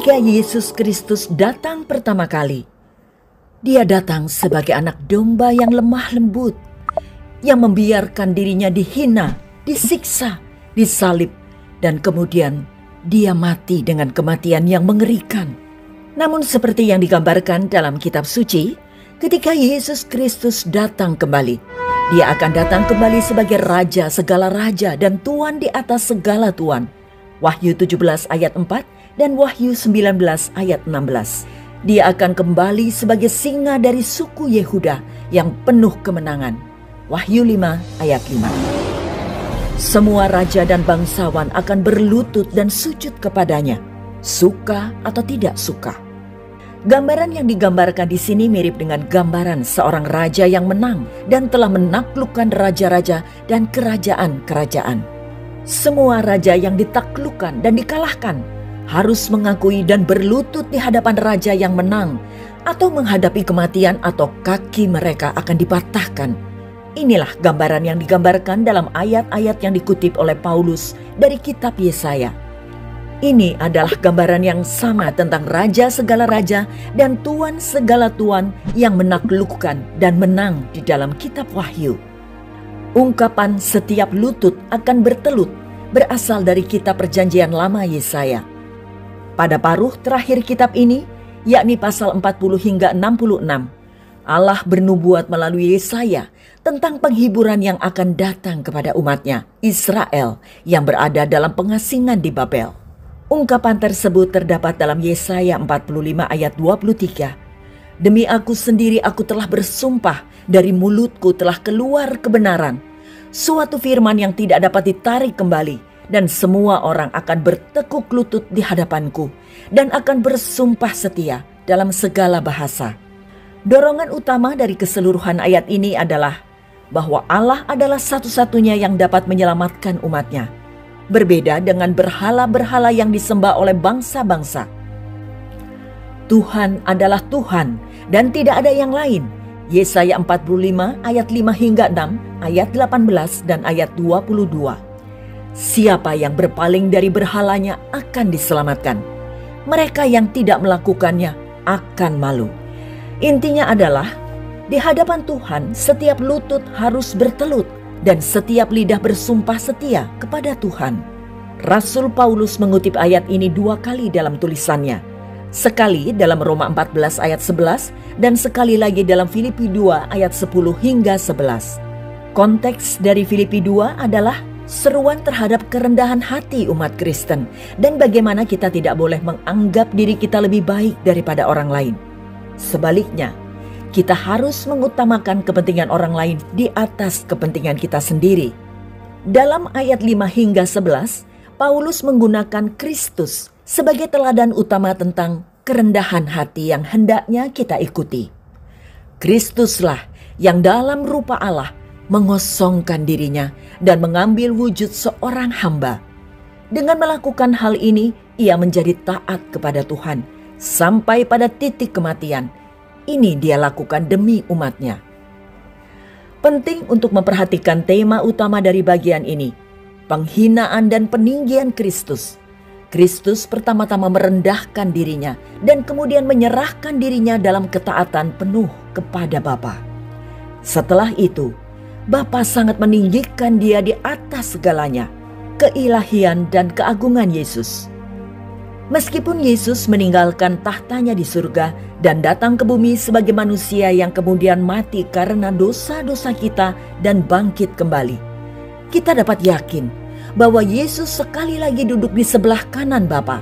Ketika Yesus Kristus datang pertama kali, Dia datang sebagai anak domba yang lemah lembut, yang membiarkan dirinya dihina, disiksa, disalib, dan kemudian Dia mati dengan kematian yang mengerikan. Namun seperti yang digambarkan dalam kitab suci, ketika Yesus Kristus datang kembali, Dia akan datang kembali sebagai Raja segala raja dan Tuan di atas segala tuan. Wahyu 17 ayat 4 dan Wahyu 19 ayat 16. Dia akan kembali sebagai singa dari suku Yehuda yang penuh kemenangan. Wahyu 5 ayat 5. Semua raja dan bangsawan akan berlutut dan sujud kepadanya, suka atau tidak suka. Gambaran yang digambarkan di sini mirip dengan gambaran seorang raja yang menang dan telah menaklukkan raja-raja dan kerajaan-kerajaan. Semua raja yang ditaklukkan dan dikalahkan harus mengakui dan berlutut di hadapan raja yang menang, atau menghadapi kematian atau kaki mereka akan dipatahkan. Inilah gambaran yang digambarkan dalam ayat-ayat yang dikutip oleh Paulus dari kitab Yesaya. Ini adalah gambaran yang sama tentang raja segala raja dan tuan segala tuan yang menaklukkan dan menang di dalam kitab Wahyu. Ungkapan setiap lutut akan bertelut berasal dari kitab Perjanjian Lama Yesaya. Pada paruh terakhir kitab ini, yakni pasal 40 hingga 66, Allah bernubuat melalui Yesaya tentang penghiburan yang akan datang kepada umatnya, Israel, yang berada dalam pengasingan di Babel. Ungkapan tersebut terdapat dalam Yesaya 45 ayat 23. Demi aku sendiri aku telah bersumpah, dari mulutku telah keluar kebenaran, suatu firman yang tidak dapat ditarik kembali, dan semua orang akan bertekuk lutut di hadapanku dan akan bersumpah setia dalam segala bahasa. Dorongan utama dari keseluruhan ayat ini adalah bahwa Allah adalah satu-satunya yang dapat menyelamatkan umatnya, berbeda dengan berhala-berhala yang disembah oleh bangsa-bangsa. Tuhan adalah Tuhan dan tidak ada yang lain. Yesaya 45 ayat 5 hingga 6, ayat 18 dan ayat 22. Siapa yang berpaling dari berhalanya akan diselamatkan. Mereka yang tidak melakukannya akan malu. Intinya adalah, di hadapan Tuhan setiap lutut harus bertelut dan setiap lidah bersumpah setia kepada Tuhan. Rasul Paulus mengutip ayat ini 2 kali dalam tulisannya. Sekali dalam Roma 14 ayat 11 dan sekali lagi dalam Filipi 2 ayat 10 hingga 11. Konteks dari Filipi 2 adalah seruan terhadap kerendahan hati umat Kristen dan bagaimana kita tidak boleh menganggap diri kita lebih baik daripada orang lain. Sebaliknya, kita harus mengutamakan kepentingan orang lain di atas kepentingan kita sendiri. Dalam ayat 5 hingga 11, Paulus menggunakan Kristus sebagai teladan utama tentang kerendahan hati yang hendaknya kita ikuti. Kristuslah yang dalam rupa Allah mengosongkan dirinya dan mengambil wujud seorang hamba. Dengan melakukan hal ini, ia menjadi taat kepada Tuhan sampai pada titik kematian. Ini dia lakukan demi umatnya. Penting untuk memperhatikan tema utama dari bagian ini, penghinaan dan peninggian Kristus. Kristus pertama-tama merendahkan dirinya dan kemudian menyerahkan dirinya dalam ketaatan penuh kepada Bapa. Setelah itu, Bapa sangat meninggikan dia di atas segalanya, keilahian dan keagungan Yesus. Meskipun Yesus meninggalkan tahtanya di surga dan datang ke bumi sebagai manusia yang kemudian mati karena dosa-dosa kita dan bangkit kembali, kita dapat yakin bahwa Yesus sekali lagi duduk di sebelah kanan Bapa.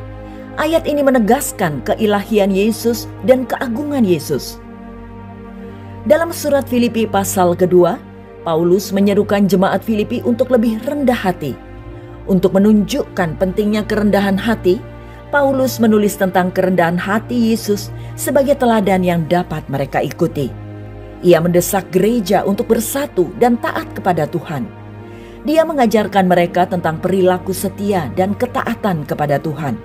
Ayat ini menegaskan keilahian Yesus dan keagungan Yesus. Dalam surat Filipi pasal kedua, Paulus menyerukan jemaat Filipi untuk lebih rendah hati. Untuk menunjukkan pentingnya kerendahan hati, Paulus menulis tentang kerendahan hati Yesus sebagai teladan yang dapat mereka ikuti. Ia mendesak gereja untuk bersatu dan taat kepada Tuhan. Dia mengajarkan mereka tentang perilaku setia dan ketaatan kepada Tuhan.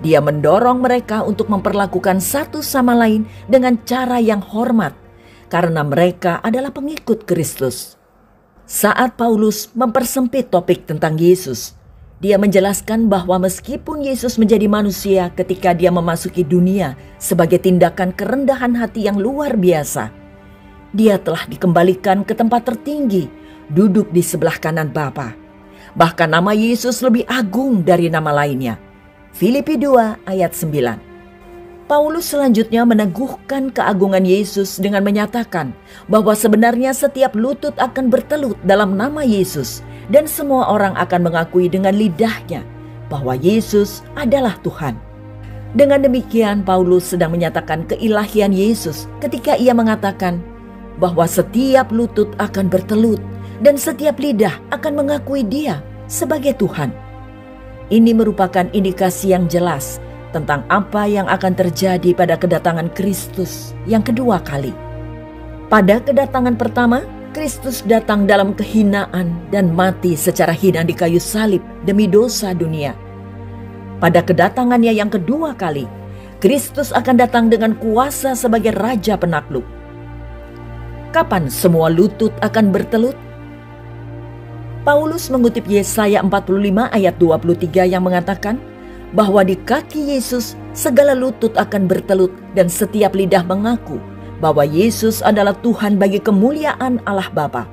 Dia mendorong mereka untuk memperlakukan satu sama lain dengan cara yang hormat, karena mereka adalah pengikut Kristus. Saat Paulus mempersempit topik tentang Yesus, Dia menjelaskan bahwa meskipun Yesus menjadi manusia ketika dia memasuki dunia sebagai tindakan kerendahan hati yang luar biasa, dia telah dikembalikan ke tempat tertinggi, duduk di sebelah kanan Bapa. Bahkan nama Yesus lebih agung dari nama lainnya. Filipi 2 ayat 9. Paulus selanjutnya meneguhkan keagungan Yesus dengan menyatakan bahwa sebenarnya setiap lutut akan bertelut dalam nama Yesus dan semua orang akan mengakui dengan lidahnya bahwa Yesus adalah Tuhan. Dengan demikian, Paulus sedang menyatakan keilahian Yesus ketika ia mengatakan bahwa setiap lutut akan bertelut dan setiap lidah akan mengakui Dia sebagai Tuhan. Ini merupakan indikasi yang jelas tentang apa yang akan terjadi pada kedatangan Kristus yang kedua kali. Pada kedatangan pertama, Kristus datang dalam kehinaan dan mati secara hina di kayu salib demi dosa dunia. Pada kedatangannya yang kedua kali, Kristus akan datang dengan kuasa sebagai Raja Penakluk. Kapan semua lutut akan bertelut? Paulus mengutip Yesaya 45 ayat 23 yang mengatakan bahwa di kaki Yesus segala lutut akan bertelut dan setiap lidah mengaku bahwa Yesus adalah Tuhan bagi kemuliaan Allah Bapa.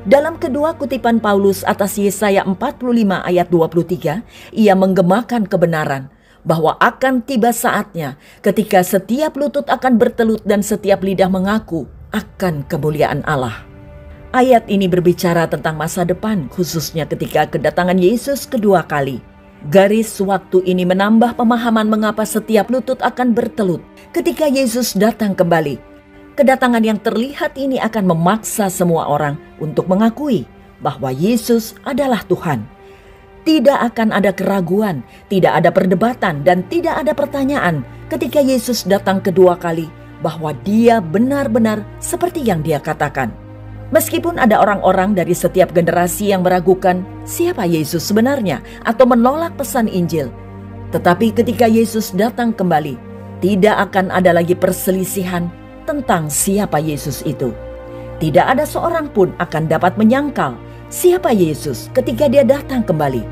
Dalam kedua kutipan Paulus atas Yesaya 45 ayat 23, ia menggemakan kebenaran bahwa akan tiba saatnya ketika setiap lutut akan bertelut dan setiap lidah mengaku akan kemuliaan Allah. Ayat ini berbicara tentang masa depan, khususnya ketika kedatangan Yesus kedua kali. Garis waktu ini menambah pemahaman mengapa setiap lutut akan bertelut ketika Yesus datang kembali. Kedatangan yang terlihat ini akan memaksa semua orang untuk mengakui bahwa Yesus adalah Tuhan. Tidak akan ada keraguan, tidak ada perdebatan, dan tidak ada pertanyaan ketika Yesus datang kedua kali bahwa Dia benar-benar seperti yang Dia katakan. Meskipun ada orang-orang dari setiap generasi yang meragukan siapa Yesus sebenarnya atau menolak pesan Injil, tetapi ketika Yesus datang kembali, tidak akan ada lagi perselisihan tentang siapa Yesus itu. Tidak ada seorang pun akan dapat menyangkal siapa Yesus ketika Dia datang kembali.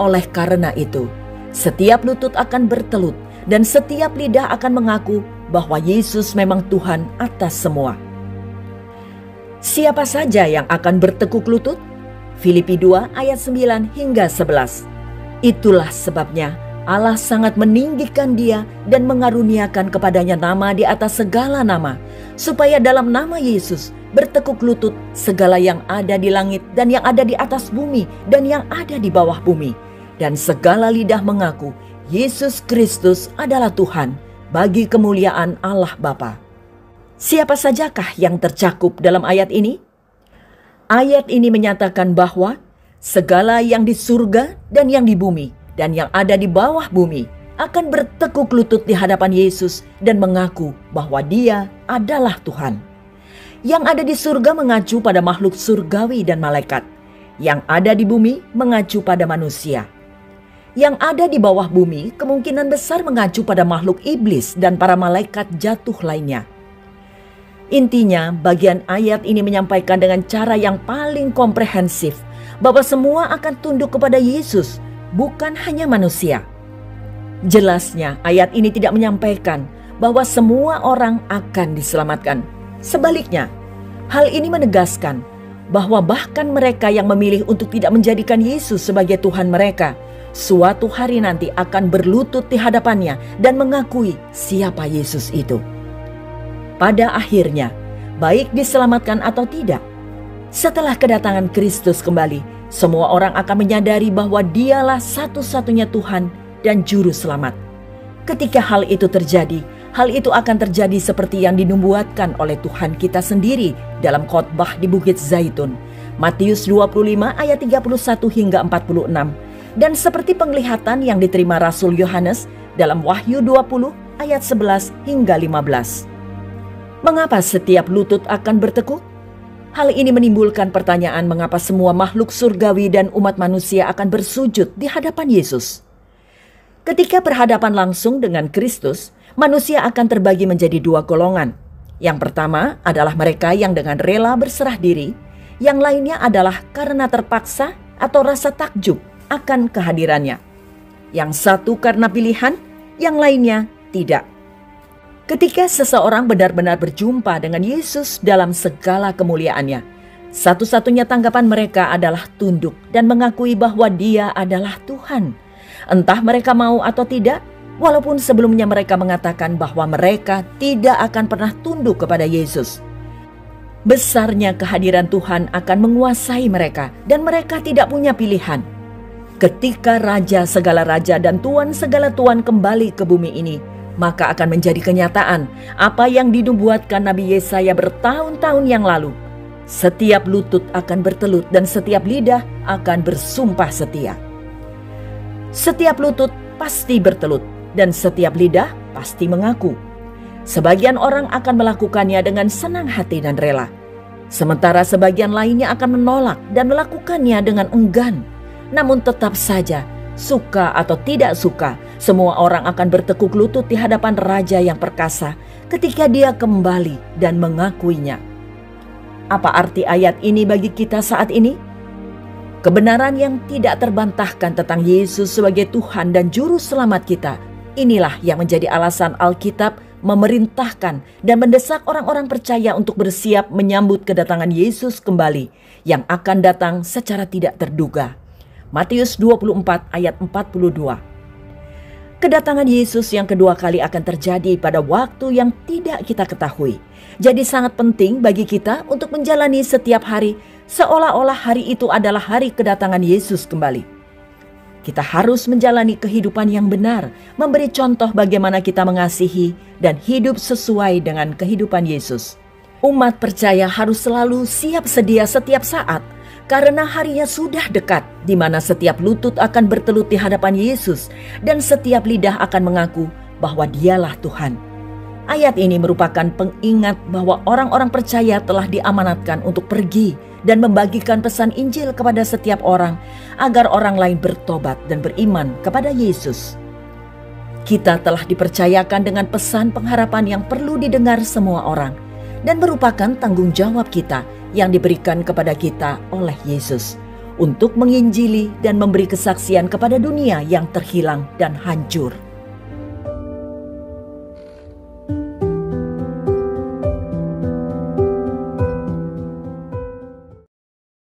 Oleh karena itu, setiap lutut akan bertelut dan setiap lidah akan mengaku bahwa Yesus memang Tuhan atas semua. Siapa saja yang akan bertekuk lutut? Filipi 2 ayat 9 hingga 11. Itulah sebabnya Allah sangat meninggikan Dia dan mengaruniakan kepadanya nama di atas segala nama, supaya dalam nama Yesus bertekuk lutut segala yang ada di langit dan yang ada di atas bumi dan yang ada di bawah bumi, dan segala lidah mengaku Yesus Kristus adalah Tuhan bagi kemuliaan Allah Bapa. Siapa sajakah yang tercakup dalam ayat ini? Ayat ini menyatakan bahwa segala yang di surga dan yang di bumi dan yang ada di bawah bumi akan bertekuk lutut di hadapan Yesus dan mengaku bahwa Dia adalah Tuhan. Yang ada di surga mengacu pada makhluk surgawi dan malaikat. Yang ada di bumi mengacu pada manusia. Yang ada di bawah bumi kemungkinan besar mengacu pada makhluk iblis dan para malaikat jatuh lainnya. Intinya, bagian ayat ini menyampaikan dengan cara yang paling komprehensif bahwa semua akan tunduk kepada Yesus, bukan hanya manusia. Jelasnya, ayat ini tidak menyampaikan bahwa semua orang akan diselamatkan. Sebaliknya, hal ini menegaskan bahwa bahkan mereka yang memilih untuk tidak menjadikan Yesus sebagai Tuhan mereka, suatu hari nanti akan berlutut di hadapannya dan mengakui siapa Yesus itu. Pada akhirnya, baik diselamatkan atau tidak, setelah kedatangan Kristus kembali, semua orang akan menyadari bahwa Dialah satu-satunya Tuhan dan Juru Selamat. Ketika hal itu terjadi, hal itu akan terjadi seperti yang dinubuatkan oleh Tuhan kita sendiri dalam khotbah di Bukit Zaitun, Matius 25 ayat 31 hingga 46, dan seperti penglihatan yang diterima Rasul Yohanes dalam Wahyu 20 ayat 11 hingga 15. Mengapa setiap lutut akan bertekuk? Hal ini menimbulkan pertanyaan mengapa semua makhluk surgawi dan umat manusia akan bersujud di hadapan Yesus. Ketika berhadapan langsung dengan Kristus, manusia akan terbagi menjadi dua golongan. Yang pertama adalah mereka yang dengan rela berserah diri, yang lainnya adalah karena terpaksa atau rasa takjub akan kehadirannya. Yang satu karena pilihan, yang lainnya tidak. Ketika seseorang benar-benar berjumpa dengan Yesus dalam segala kemuliaannya, satu-satunya tanggapan mereka adalah tunduk dan mengakui bahwa Dia adalah Tuhan. Entah mereka mau atau tidak, walaupun sebelumnya mereka mengatakan bahwa mereka tidak akan pernah tunduk kepada Yesus. Besarnya kehadiran Tuhan akan menguasai mereka dan mereka tidak punya pilihan. Ketika Raja segala raja dan Tuan segala tuan kembali ke bumi ini, maka akan menjadi kenyataan apa yang dinubuatkan Nabi Yesaya bertahun-tahun yang lalu. Setiap lutut akan bertelut dan setiap lidah akan bersumpah setia. Setiap lutut pasti bertelut dan setiap lidah pasti mengaku. Sebagian orang akan melakukannya dengan senang hati dan rela. Sementara sebagian lainnya akan menolak dan melakukannya dengan enggan. Namun tetap saja, suka atau tidak suka, semua orang akan bertekuk lutut di hadapan Raja yang perkasa ketika Dia kembali dan mengakuinya. Apa arti ayat ini bagi kita saat ini? Kebenaran yang tidak terbantahkan tentang Yesus sebagai Tuhan dan Juru Selamat kita, inilah yang menjadi alasan Alkitab memerintahkan dan mendesak orang-orang percaya untuk bersiap menyambut kedatangan Yesus kembali yang akan datang secara tidak terduga. Matius 24 ayat 42. Kedatangan Yesus yang kedua kali akan terjadi pada waktu yang tidak kita ketahui. Jadi sangat penting bagi kita untuk menjalani setiap hari seolah-olah hari itu adalah hari kedatangan Yesus kembali. Kita harus menjalani kehidupan yang benar, memberi contoh bagaimana kita mengasihi dan hidup sesuai dengan kehidupan Yesus. Umat percaya harus selalu siap sedia setiap saat, karena harinya sudah dekat, di mana setiap lutut akan bertelut di hadapan Yesus dan setiap lidah akan mengaku bahwa Dialah Tuhan. Ayat ini merupakan pengingat bahwa orang-orang percaya telah diamanatkan untuk pergi dan membagikan pesan Injil kepada setiap orang agar orang lain bertobat dan beriman kepada Yesus. Kita telah dipercayakan dengan pesan pengharapan yang perlu didengar semua orang dan merupakan tanggung jawab kita yang diberikan kepada kita oleh Yesus untuk menginjili dan memberi kesaksian kepada dunia yang terhilang dan hancur.